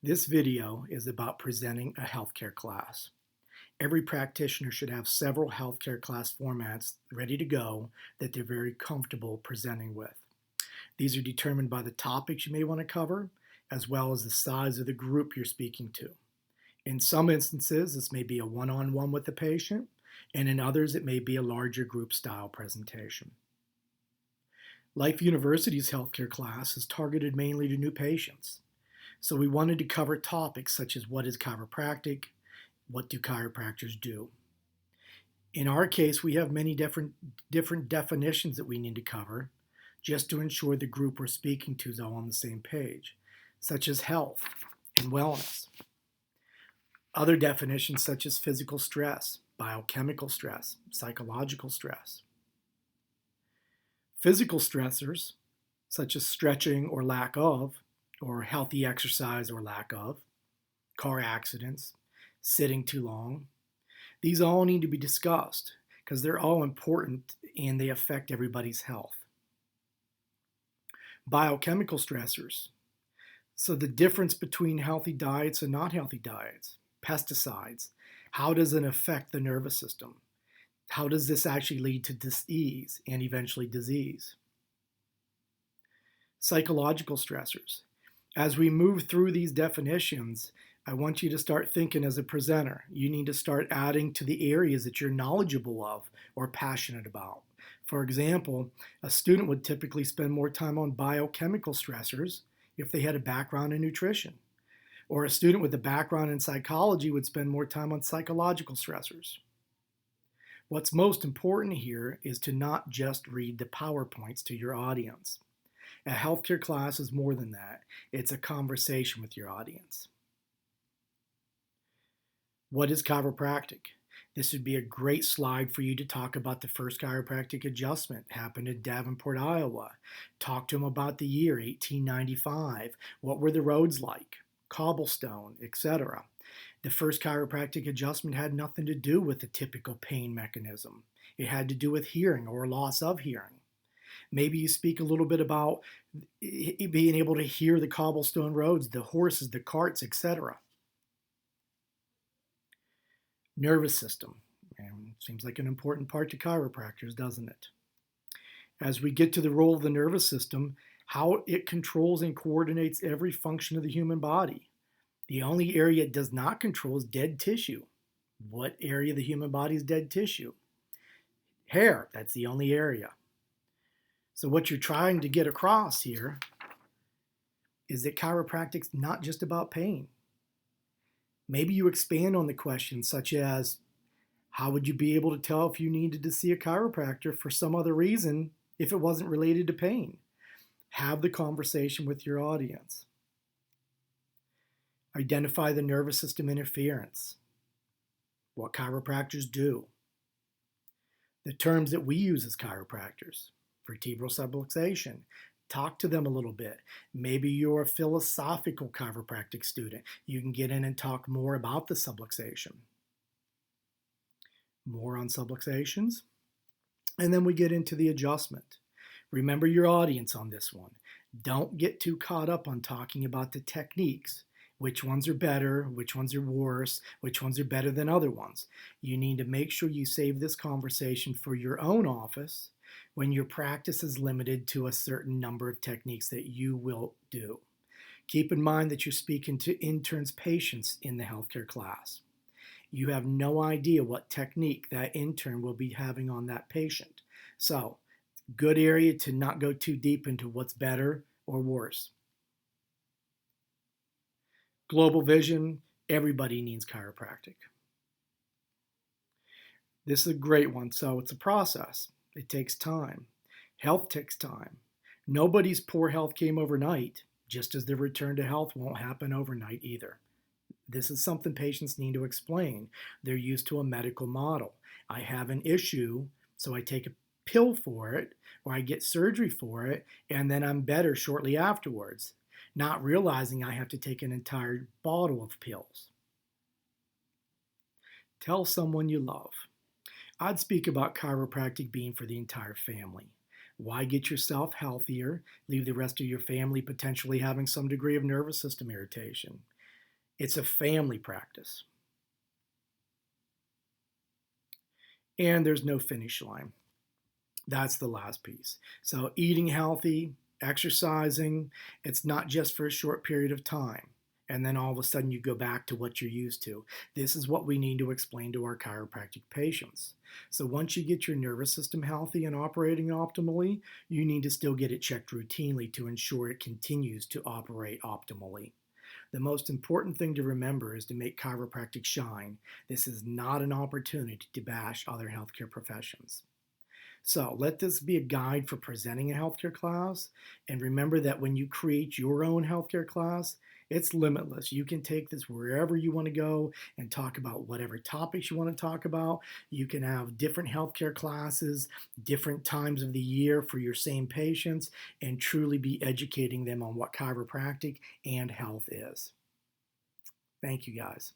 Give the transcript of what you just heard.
This video is about presenting a healthcare class. Every practitioner should have several healthcare class formats ready to go that they're very comfortable presenting with. These are determined by the topics you may want to cover, as well as the size of the group you're speaking to. In some instances, this may be a one-on-one with the patient, and in others, it may be a larger group style presentation. Life University's healthcare class is targeted mainly to new patients. So we wanted to cover topics such as what is chiropractic, what do chiropractors do. In our case, we have many different definitions that we need to cover just to ensure the group we're speaking to is all on the same page, such as health and wellness. Other definitions such as physical stress, biochemical stress, psychological stress. Physical stressors, such as stretching or lack of, or healthy exercise or lack of, car accidents, sitting too long. These all need to be discussed because they're all important and they affect everybody's health. Biochemical stressors. So the difference between healthy diets and not healthy diets. Pesticides. How does it affect the nervous system? How does this actually lead to disease and eventually disease? Psychological stressors. As we move through these definitions, I want you to start thinking as a presenter. You need to start adding to the areas that you're knowledgeable of or passionate about. For example, a student would typically spend more time on biochemical stressors if they had a background in nutrition. Or a student with a background in psychology would spend more time on psychological stressors. What's most important here is to not just read the PowerPoints to your audience. A healthcare class is more than that. It's a conversation with your audience. What is chiropractic? This would be a great slide for you to talk about the first chiropractic adjustment happened in Davenport, Iowa. Talk to them about the year 1895. What were the roads like? Cobblestone, etc. The first chiropractic adjustment had nothing to do with the typical pain mechanism. It had to do with hearing or loss of hearing. Maybe you speak a little bit about being able to hear the cobblestone roads, the horses, the carts, etc. Nervous system. And seems like an important part to chiropractors, doesn't it? As we get to the role of the nervous system, how it controls and coordinates every function of the human body. The only area it does not control is dead tissue. What area of the human body is dead tissue? Hair, that's the only area. So what you're trying to get across here is that chiropractic's not just about pain. Maybe you expand on the question such as, how would you be able to tell if you needed to see a chiropractor for some other reason if it wasn't related to pain? Have the conversation with your audience. Identify the nervous system interference. What chiropractors do. The terms that we use as chiropractors. Vertebral subluxation. Talk to them a little bit. Maybe you're a philosophical chiropractic student. You can get in and talk more about the subluxation. More on subluxations. And then we get into the adjustment. Remember your audience on this one. Don't get too caught up on talking about the techniques. Which ones are better, which ones are worse, which ones are better than other ones. You need to make sure you save this conversation for your own office when your practice is limited to a certain number of techniques that you will do. Keep in mind that you're speaking to interns' patients in the healthcare class. You have no idea what technique that intern will be having on that patient. So, good area to not go too deep into what's better or worse. Global vision, everybody needs chiropractic. This is a great one, so it's a process. It takes time. Health takes time. Nobody's poor health came overnight, just as the return to health won't happen overnight either. This is something patients need to explain. They're used to a medical model. I have an issue, so I take a pill for it, or I get surgery for it, and then I'm better shortly afterwards, not realizing I have to take an entire bottle of pills. Tell someone you love. I'd speak about chiropractic being for the entire family. Why get yourself healthier, leave the rest of your family potentially having some degree of nervous system irritation? It's a family practice. And there's no finish line. That's the last piece. So eating healthy, exercising, it's not just for a short period of time. And then all of a sudden you go back to what you're used to. This is what we need to explain to our chiropractic patients. So once you get your nervous system healthy and operating optimally, you need to still get it checked routinely to ensure it continues to operate optimally. The most important thing to remember is to make chiropractic shine. This is not an opportunity to bash other healthcare professions. So let this be a guide for presenting a healthcare class. And remember that when you create your own healthcare class, it's limitless. You can take this wherever you want to go and talk about whatever topics you want to talk about. You can have different healthcare classes, different times of the year for your same patients, and truly be educating them on what chiropractic and health is. Thank you guys.